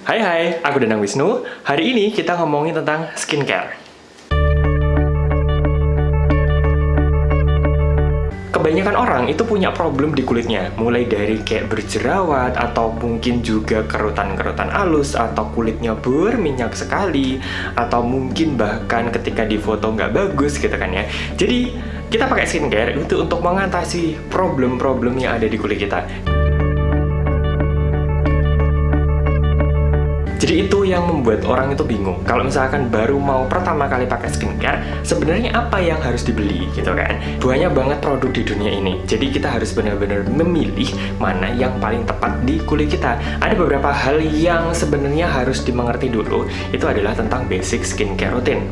Hai, aku Danang Wisnu. Hari ini kita ngomongin tentang skincare. Kebanyakan orang itu punya problem di kulitnya, mulai dari kayak berjerawat, atau mungkin juga kerutan-kerutan halus, atau kulitnya berminyak sekali, atau mungkin bahkan ketika di foto nggak bagus gitu kan ya. Jadi, kita pakai skincare itu untuk mengatasi problem-problem yang ada di kulit kita. Jadi itu yang membuat orang itu bingung. Kalau misalkan baru mau pertama kali pakai skincare, sebenarnya apa yang harus dibeli gitu kan? Banyak banget produk di dunia ini. Jadi kita harus benar-benar memilih mana yang paling tepat di kulit kita. Ada beberapa hal yang sebenarnya harus dimengerti dulu. Itu adalah tentang basic skincare routine.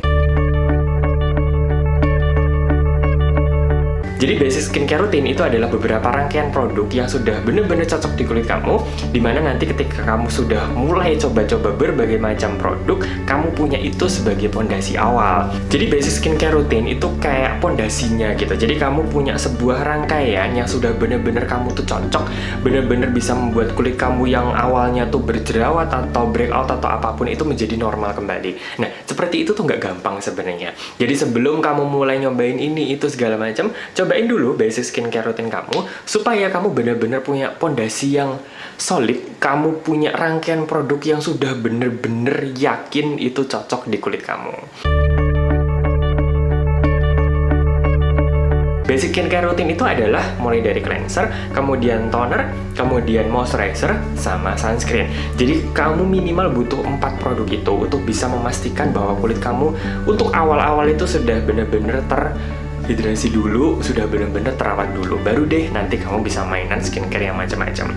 Jadi basic skincare routine itu adalah beberapa rangkaian produk yang sudah benar-benar cocok di kulit kamu, dimana nanti ketika kamu sudah mulai coba-coba berbagai macam produk, kamu punya itu sebagai pondasi awal. Jadi basic skincare routine itu kayak pondasinya gitu. Jadi kamu punya sebuah rangkaian yang sudah benar-benar kamu tuh cocok, benar-benar bisa membuat kulit kamu yang awalnya tuh berjerawat atau breakout atau apapun itu menjadi normal kembali. Nah, seperti itu tuh nggak gampang sebenarnya. Jadi sebelum kamu mulai nyobain ini itu segala macam, cobain dulu basic skincare routine kamu supaya kamu benar-benar punya pondasi yang solid, kamu punya rangkaian produk yang sudah benar-benar yakin itu cocok di kulit kamu. Basic skincare routine itu adalah mulai dari cleanser, kemudian toner, kemudian moisturizer, sama sunscreen. Jadi kamu minimal butuh 4 produk itu untuk bisa memastikan bahwa kulit kamu untuk awal-awal itu sudah benar-benar terhidrasi dulu, sudah benar-benar terawat dulu. Baru deh nanti kamu bisa mainan skincare yang macam-macam.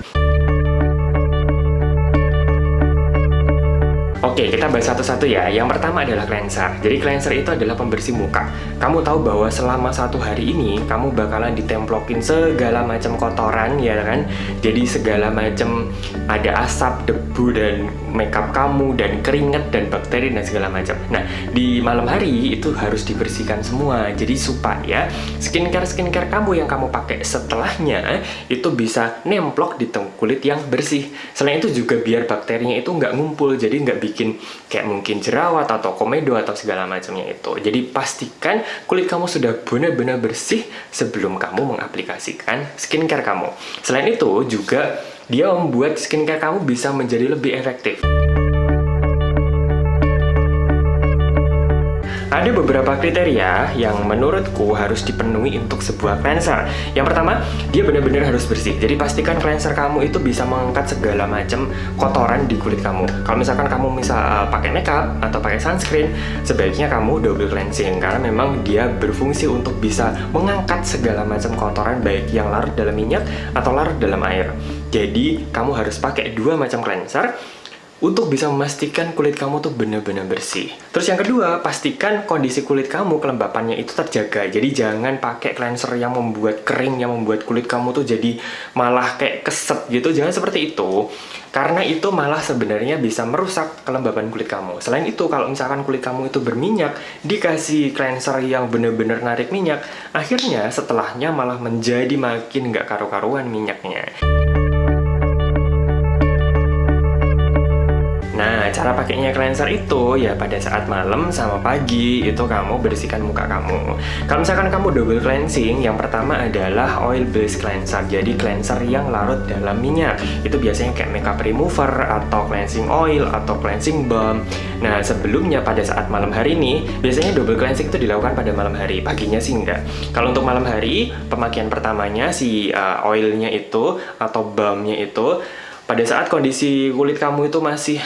Oke, kita bahas satu-satu ya. Yang pertama adalah cleanser. Jadi cleanser itu adalah pembersih muka. Kamu tahu bahwa selama 1 hari ini kamu bakalan ditemplokin segala macam kotoran ya kan. Jadi segala macam ada asap, debu dan makeup kamu dan keringat dan bakteri dan segala macam. Nah, di malam hari itu harus dibersihkan semua. Jadi supaya skincare kamu yang kamu pakai setelahnya itu bisa nemplok di kulit yang bersih. Selain itu juga biar bakterinya itu nggak ngumpul, jadi nggak bikin kayak mungkin jerawat atau komedo atau segala macamnya itu. Jadi pastikan kulit kamu sudah benar-benar bersih sebelum kamu mengaplikasikan skincare kamu. Selain itu juga dia membuat skincare kamu bisa menjadi lebih efektif. Ada beberapa kriteria yang menurutku harus dipenuhi untuk sebuah cleanser. Yang pertama, dia benar-benar harus bersih. Jadi pastikan cleanser kamu itu bisa mengangkat segala macam kotoran di kulit kamu. Kalau misalkan kamu pakai makeup atau pakai sunscreen, sebaiknya kamu double cleansing karena memang dia berfungsi untuk bisa mengangkat segala macam kotoran baik yang larut dalam minyak atau larut dalam air. Jadi kamu harus pakai 2 macam cleanser untuk bisa memastikan kulit kamu tuh benar-benar bersih. Terus yang kedua, pastikan kondisi kulit kamu, kelembapannya itu terjaga. Jadi jangan pakai cleanser yang membuat kering, yang membuat kulit kamu tuh jadi malah kayak keset gitu. Jangan seperti itu, karena itu malah sebenarnya bisa merusak kelembapan kulit kamu. Selain itu, kalau misalkan kulit kamu itu berminyak, dikasih cleanser yang benar-benar narik minyak, akhirnya setelahnya malah menjadi makin nggak karu-karuan minyaknya. Nah, cara pakainya cleanser itu ya pada saat malam sama pagi itu kamu bersihkan muka kamu. Kalau misalkan kamu double cleansing, yang pertama adalah oil based cleanser. Jadi cleanser yang larut dalam minyak. Itu biasanya kayak makeup remover atau cleansing oil atau cleansing balm. Nah, sebelumnya pada saat malam hari ini, biasanya double cleansing itu dilakukan pada malam hari. Paginya sih enggak. Kalau untuk malam hari, pemakaian pertamanya si oilnya itu atau balmnya itu pada saat kondisi kulit kamu itu masih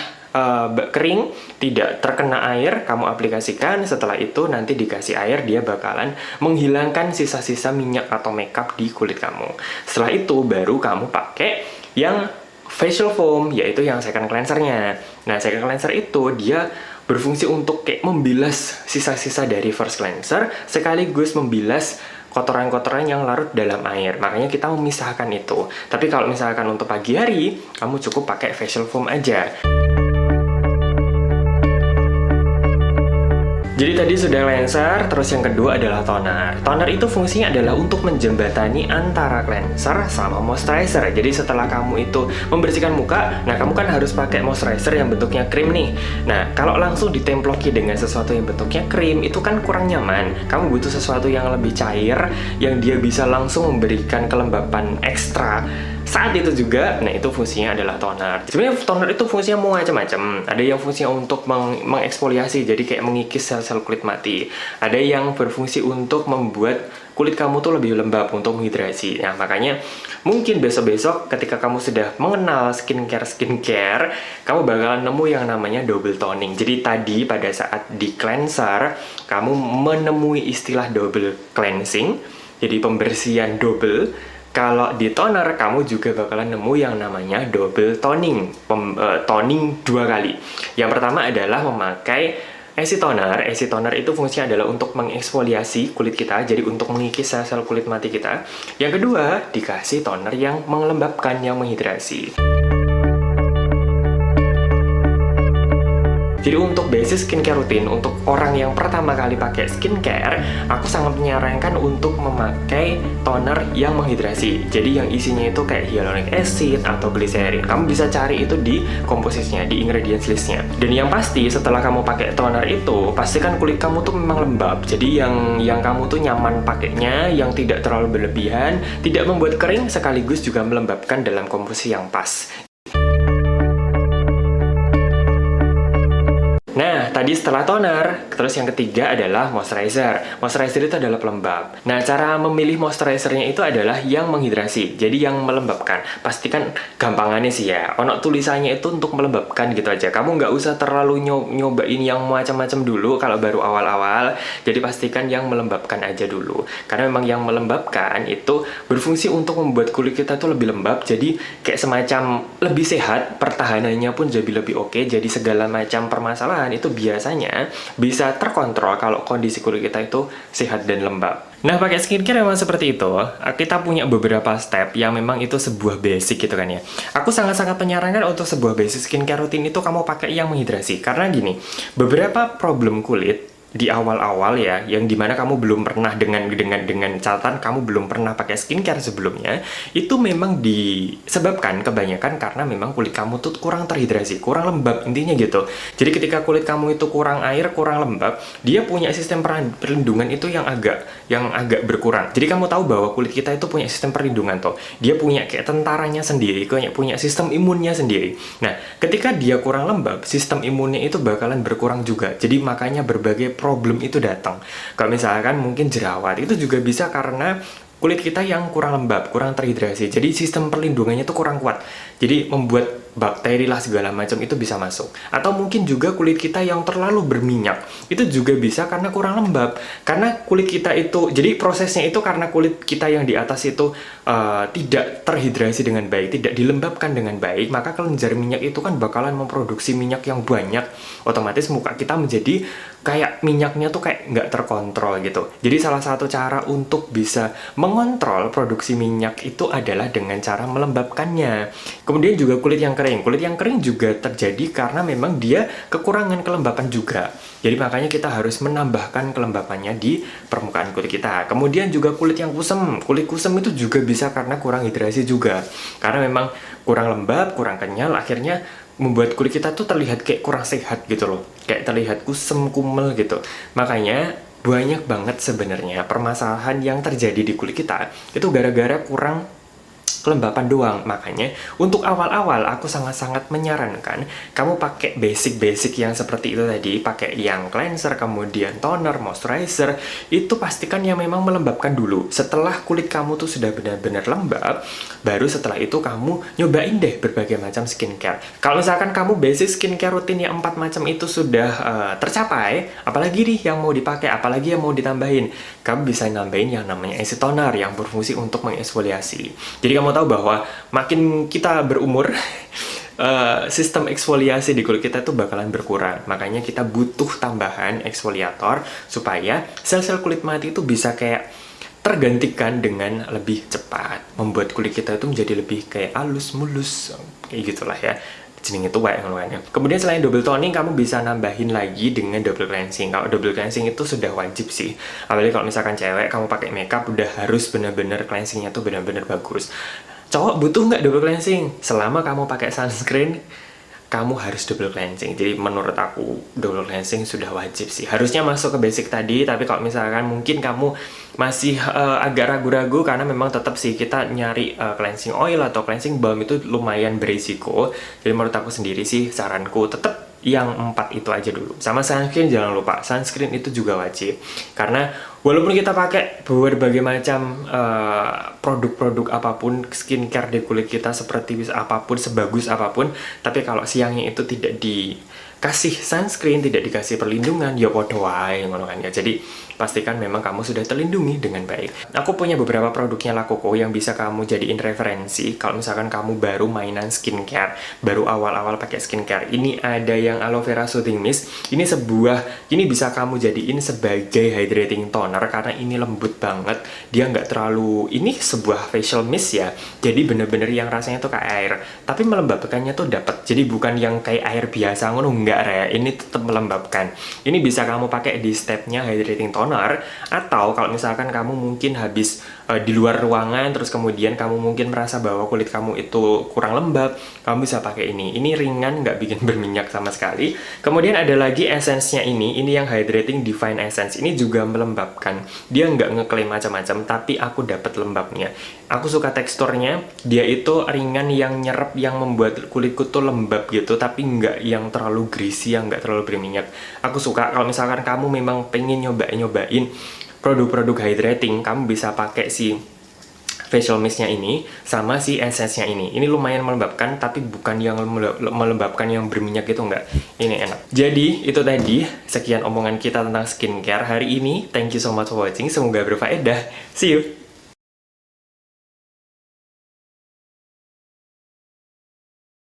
kering, tidak terkena air, kamu aplikasikan. Setelah itu nanti dikasih air, dia bakalan menghilangkan sisa-sisa minyak atau makeup di kulit kamu. Setelah itu baru kamu pakai yang facial foam, yaitu yang second cleansernya. Nah, second cleanser itu dia berfungsi untuk kayak membilas sisa-sisa dari first cleanser sekaligus membilas kotoran-kotoran yang larut dalam air. Makanya kita memisahkan itu. Tapi kalau misalkan untuk pagi hari, kamu cukup pakai facial foam aja. Jadi tadi sudah cleanser, terus yang kedua adalah toner. Toner itu fungsinya adalah untuk menjembatani antara cleanser sama moisturizer. Jadi setelah kamu itu membersihkan muka, nah kamu kan harus pakai moisturizer yang bentuknya krim nih. Nah, kalau langsung ditemploki dengan sesuatu yang bentuknya krim, itu kan kurang nyaman. Kamu butuh sesuatu yang lebih cair, yang dia bisa langsung memberikan kelembapan ekstra. Saat itu juga, nah itu fungsinya adalah toner. Sebenarnya toner itu fungsinya mau macam-macam. Ada yang fungsinya untuk mengeksfoliasi, jadi kayak mengikis sel-sel kulit mati. Ada yang berfungsi untuk membuat kulit kamu tuh lebih lembab, untuk menghidrasi. Nah, makanya mungkin besok-besok ketika kamu sudah mengenal skincare, kamu bakalan nemu yang namanya double toning. Jadi tadi pada saat di cleanser, kamu menemui istilah double cleansing, jadi pembersihan double. Kalau di toner, kamu juga bakalan nemu yang namanya double toning, toning 2 kali. Yang pertama adalah memakai acid toner. Acid toner itu fungsinya adalah untuk mengeksfoliasi kulit kita, jadi untuk mengikis sel-sel kulit mati kita. Yang kedua, dikasih toner yang melembabkan, yang menghidrasi. Jadi untuk basic skincare rutin, untuk orang yang pertama kali pakai skincare, aku sangat menyarankan untuk memakai toner yang menghidrasi. Jadi yang isinya itu kayak hyaluronic acid atau glycerin. Kamu bisa cari itu di komposisinya, di ingredients listnya. Dan yang pasti setelah kamu pakai toner itu, pastikan kulit kamu tuh memang lembab. Jadi yang kamu tuh nyaman pakainya, yang tidak terlalu berlebihan, tidak membuat kering, sekaligus juga melembabkan dalam komposisi yang pas. Nah, tadi setelah toner, terus yang ketiga adalah moisturizer. Moisturizer itu adalah pelembab. Nah, cara memilih moisturizernya itu adalah yang menghidrasi, jadi yang melembabkan. Pastikan gampangannya sih ya, ono tulisannya itu untuk melembabkan gitu aja. Kamu nggak usah terlalu nyobain yang macam-macam dulu kalau baru awal-awal. Jadi pastikan yang melembabkan aja dulu. Karena memang yang melembabkan itu berfungsi untuk membuat kulit kita tuh lebih lembab. Jadi kayak semacam lebih sehat, pertahanannya pun jadi lebih oke. Jadi segala macam permasalahan itu biasanya bisa terkontrol kalau kondisi kulit kita itu sehat dan lembab. Nah, pakai skincare memang seperti itu. Kita punya beberapa step yang memang itu sebuah basic gitu kan ya. Aku sangat-sangat menyarankan untuk sebuah basic skincare rutin itu kamu pakai yang menghidrasi. Karena gini, beberapa problem kulit di awal-awal ya, yang dimana kamu belum pernah dengan catatan kamu belum pernah pakai skincare sebelumnya, itu memang disebabkan kebanyakan karena memang kulit kamu tuh kurang terhidrasi, kurang lembab intinya gitu. Jadi ketika kulit kamu itu kurang air, kurang lembab, dia punya sistem perlindungan itu yang agak berkurang. Jadi kamu tahu bahwa kulit kita itu punya sistem perlindungan toh. Dia punya kayak tentaranya sendiri, punya sistem imunnya sendiri. Nah, ketika dia kurang lembab, sistem imunnya itu bakalan berkurang juga. Jadi makanya berbagai problem itu datang. Kalau misalkan mungkin jerawat, itu juga bisa karena kulit kita yang kurang lembab, kurang terhidrasi. Jadi sistem perlindungannya itu kurang kuat. Jadi membuat bakteri lah segala macam itu bisa masuk. Atau mungkin juga kulit kita yang terlalu berminyak, itu juga bisa karena kurang lembab. Karena kulit kita itu, jadi prosesnya itu karena kulit kita yang di atas itu tidak terhidrasi dengan baik, tidak dilembabkan dengan baik, maka kelenjar minyak itu kan bakalan memproduksi minyak yang banyak. Otomatis muka kita menjadi kayak minyaknya tuh kayak nggak terkontrol gitu. Jadi salah satu cara untuk bisa mengontrol produksi minyak itu adalah dengan cara melembabkannya. Kemudian juga kulit yang kering. Kulit yang kering juga terjadi karena memang dia kekurangan kelembapan juga. Jadi makanya kita harus menambahkan kelembapannya di permukaan kulit kita. Kemudian juga kulit yang kusam. Kulit kusam itu juga bisa karena kurang hidrasi juga. Karena memang kurang lembab, kurang kenyal, akhirnya membuat kulit kita tuh terlihat kayak kurang sehat gitu loh. Kayak terlihat kusam, kumel gitu. Makanya banyak banget sebenarnya permasalahan yang terjadi di kulit kita itu gara-gara kurang kelembapan doang. Makanya untuk awal-awal aku sangat-sangat menyarankan kamu pakai basic-basic yang seperti itu tadi, pakai yang cleanser, kemudian toner, moisturizer, itu pastikan yang memang melembabkan dulu. Setelah kulit kamu tuh sudah benar-benar lembab, baru setelah itu kamu nyobain deh berbagai macam skincare. Kalau misalkan kamu basic skincare rutin yang 4 macam itu sudah tercapai, apalagi nih yang mau dipakai, apalagi yang mau ditambahin, kamu bisa nambahin yang namanya acid toner yang berfungsi untuk mengeksfoliasi. Jadi kamu tahu bahwa makin kita berumur, sistem eksfoliasi di kulit kita tuh bakalan berkurang. Makanya kita butuh tambahan eksfoliator supaya sel-sel kulit mati itu bisa kayak tergantikan dengan lebih cepat, membuat kulit kita itu menjadi lebih kayak halus mulus, kayak gitulah ya. jenenge tuwek ngono kan ya. Kemudian selain double toning, kamu bisa nambahin lagi dengan double cleansing. Kalau double cleansing itu sudah wajib sih. Apalagi kalau misalkan cewek kamu pakai makeup udah harus bener-bener cleansingnya tuh bener-bener bagus. Cowok butuh nggak double cleansing? Selama kamu pakai sunscreen, kamu harus double cleansing. Jadi menurut aku double cleansing sudah wajib sih. Harusnya masuk ke basic tadi, tapi kalau misalkan mungkin kamu masih agak ragu-ragu karena memang tetap sih kita nyari cleansing oil atau cleansing balm itu lumayan berisiko. Jadi menurut aku sendiri sih saranku tetap yang 4 itu aja dulu. Sama sunscreen jangan lupa, sunscreen itu juga wajib. Karena walaupun kita pakai berbagai macam produk-produk apapun, skincare di kulit kita seperti apapun, sebagus apapun, tapi kalau siangnya itu tidak dikasih sunscreen, tidak dikasih perlindungan, ya podo wae ngono kan ya. Jadi pastikan memang kamu sudah terlindungi dengan baik. Aku punya beberapa produknya Lakoko yang bisa kamu jadiin referensi kalau misalkan kamu baru mainan skincare, baru awal-awal pakai skincare. Ini ada yang aloe vera soothing mist. Ini bisa kamu jadiin sebagai hydrating toner karena ini lembut banget. Dia nggak terlalu, ini sebuah facial mist ya. Jadi bener-bener yang rasanya tuh kayak air, tapi melembabkannya tuh dapat. Jadi bukan yang kayak air biasa ngono, enggak ya. Ini tetap melembabkan. Ini bisa kamu pakai di stepnya hydrating toner, atau kalau misalkan kamu mungkin habis di luar ruangan, terus kemudian kamu mungkin merasa bahwa kulit kamu itu kurang lembab, kamu bisa pakai ini. Ini ringan, nggak bikin berminyak sama sekali. Kemudian ada lagi essence-nya ini yang Hydrating Divine Essence. Ini juga melembabkan. Dia nggak ngeklaim macam-macam, tapi aku dapat lembabnya. Aku suka teksturnya, dia itu ringan yang nyerap, yang membuat kulitku tuh lembab gitu, tapi nggak yang terlalu greasy, yang nggak terlalu berminyak. Aku suka. Kalau misalkan kamu memang pengen nyobain produk-produk hydrating, kamu bisa pakai si facial mist-nya ini sama si essence-nya ini. Ini lumayan melembabkan, tapi bukan yang melembabkan yang berminyak gitu, enggak. Ini enak. Jadi, itu tadi sekian omongan kita tentang skincare hari ini. Thank you so much for watching. Semoga berfaedah. See you!